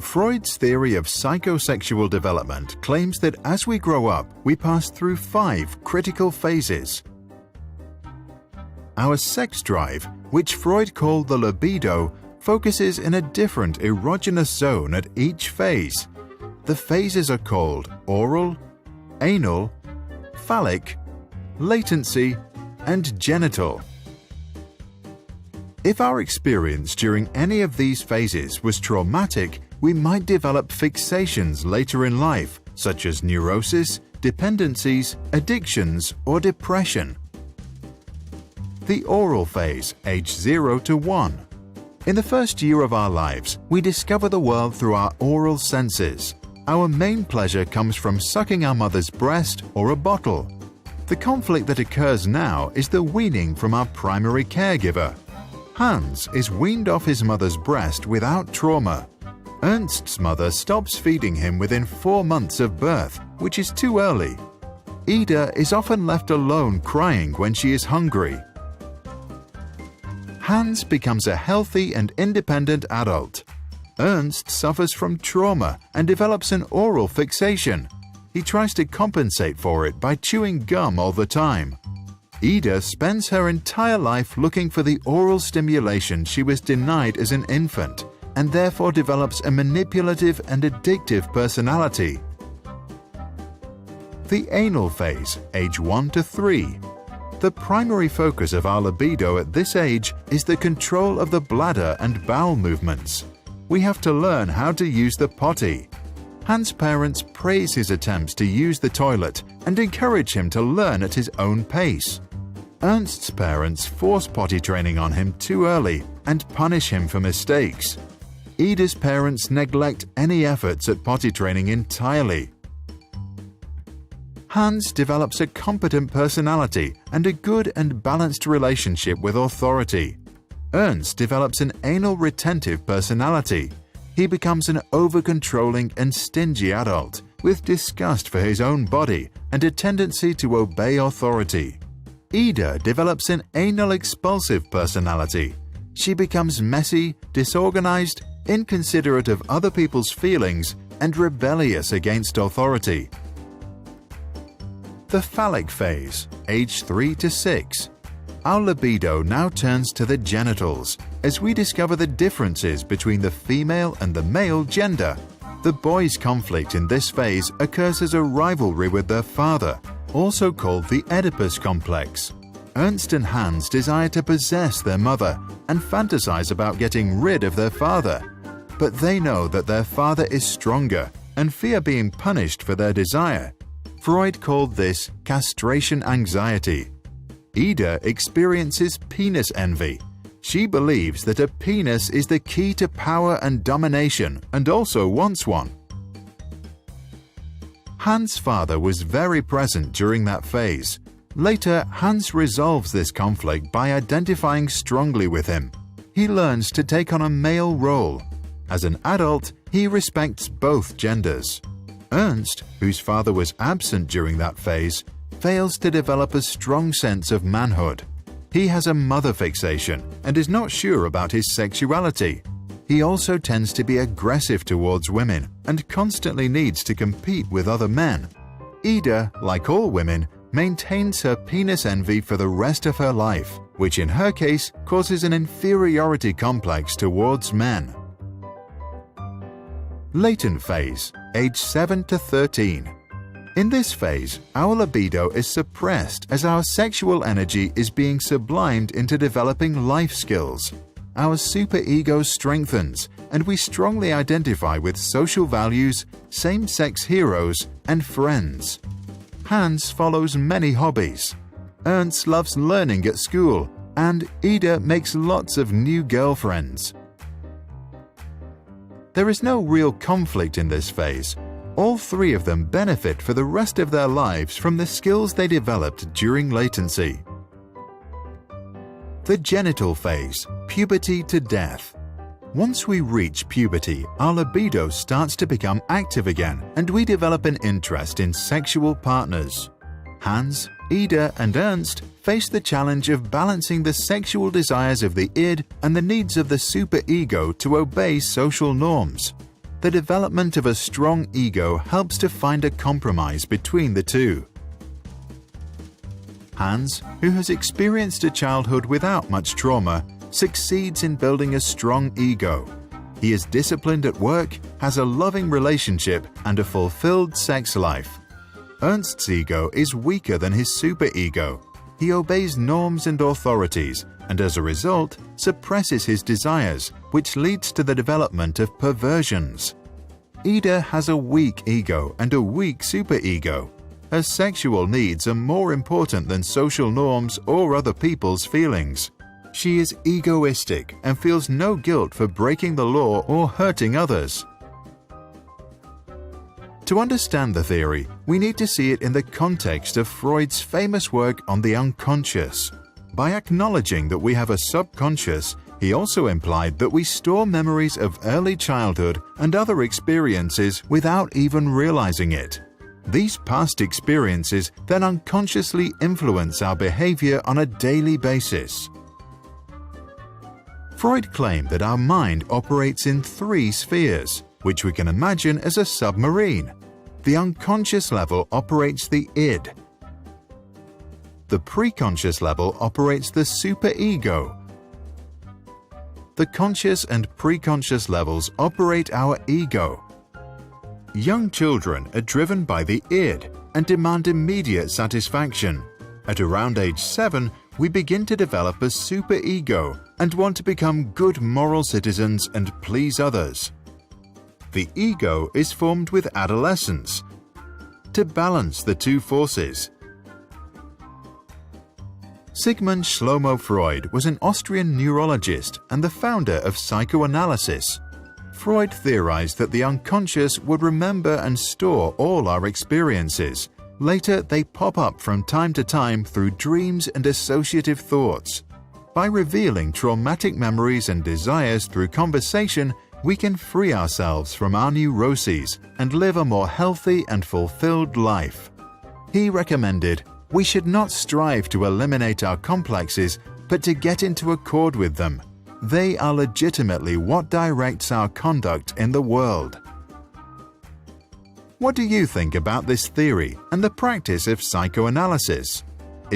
Freud's theory of psychosexual development claims that as we grow up, we pass through 5 critical phases. Our sex drive, which Freud called the libido, focuses in a different erogenous zone at each phase. The phases are called oral, anal, phallic, latency, and genital. If our experience during any of these phases was traumatic, we might develop fixations later in life, such as neurosis, dependencies, addictions, or depression. The oral phase, age 0 to 1. In the first year of our lives, we discover the world through our oral senses. Our main pleasure comes from sucking our mother's breast or a bottle. The conflict that occurs now is the weaning from our primary caregiver. Hans is weaned off his mother's breast without trauma. Ernst's mother stops feeding him within 4 months of birth, which is too early. Ida is often left alone crying when she is hungry. Hans becomes a healthy and independent adult. Ernst suffers from trauma and develops an oral fixation. He tries to compensate for it by chewing gum all the time. Ida spends her entire life looking for the oral stimulation she was denied as an infant, and therefore develops a manipulative and addictive personality. The anal phase, age 1 to 3. The primary focus of our libido at this age is the control of the bladder and bowel movements. We have to learn how to use the potty. Hans' parents praise his attempts to use the toilet and encourage him to learn at his own pace. Ernst's parents force potty training on him too early and punish him for mistakes. Ida's parents neglect any efforts at potty training entirely. Hans develops a competent personality and a good and balanced relationship with authority. Ernst develops an anal retentive personality. He becomes an over-controlling and stingy adult with disgust for his own body and a tendency to obey authority. Ida develops an anal expulsive personality. She becomes messy, disorganized, inconsiderate of other people's feelings, and rebellious against authority. The phallic phase, age 3 to 6. Our libido now turns to the genitals as we discover the differences between the female and the male gender. The boys' conflict in this phase occurs as a rivalry with their father, also called the Oedipus complex. Ernst and Hans desire to possess their mother and fantasize about getting rid of their father. But they know that their father is stronger and fear being punished for their desire. Freud called this castration anxiety. Ida experiences penis envy. She believes that a penis is the key to power and domination and also wants one. Hans' father was very present during that phase. Later, Hans resolves this conflict by identifying strongly with him. He learns to take on a male role. As an adult, he respects both genders. Ernst, whose father was absent during that phase, fails to develop a strong sense of manhood. He has a mother fixation and is not sure about his sexuality. He also tends to be aggressive towards women and constantly needs to compete with other men. Ida, like all women, maintains her penis envy for the rest of her life, which in her case causes an inferiority complex towards men. Latent phase, age 7 to 13. In this phase, our libido is suppressed as our sexual energy is being sublimed into developing life skills. Our superego strengthens, and we strongly identify with social values, same-sex heroes, and friends. Hans follows many hobbies. Ernst loves learning at school, and Ida makes lots of new girlfriends. There is no real conflict in this phase. All three of them benefit for the rest of their lives from the skills they developed during latency. The genital phase, puberty to death. Once we reach puberty, our libido starts to become active again, and we develop an interest in sexual partners. Hans, Ida, and Ernst face the challenge of balancing the sexual desires of the id and the needs of the superego to obey social norms. the development of a strong ego helps to find a compromise between the two. Hans, who has experienced a childhood without much trauma, succeeds in building a strong ego. He is disciplined at work, has a loving relationship, and a fulfilled sex life. Ernst's ego is weaker than his superego. He obeys norms and authorities, and as a result, suppresses his desires, which leads to the development of perversions. Ida has a weak ego and a weak superego. Her sexual needs are more important than social norms or other people's feelings. She is egoistic and feels no guilt for breaking the law or hurting others. To understand the theory, we need to see it in the context of Freud's famous work on the unconscious. By acknowledging that we have a subconscious, he also implied that we store memories of early childhood and other experiences without even realizing it. These past experiences then unconsciously influence our behavior on a daily basis. Freud claimed that our mind operates in 3 spheres, which we can imagine as a submarine. The unconscious level operates the id. The preconscious level operates the superego. The conscious and preconscious levels operate our ego. Young children are driven by the id and demand immediate satisfaction. At around age 7, we begin to develop a superego and want to become good moral citizens and please others. The ego is formed with adolescence to balance the two forces. Sigmund Shlomo Freud was an Austrian neurologist and the founder of psychoanalysis. Freud theorized that the unconscious would remember and store all our experiences. Later, they pop up from time to time through dreams and associative thoughts. By revealing traumatic memories and desires through conversation, we can free ourselves from our neuroses and live a more healthy and fulfilled life. He recommended, we should not strive to eliminate our complexes, but to get into accord with them. They are legitimately what directs our conduct in the world. What do you think about this theory and the practice of psychoanalysis?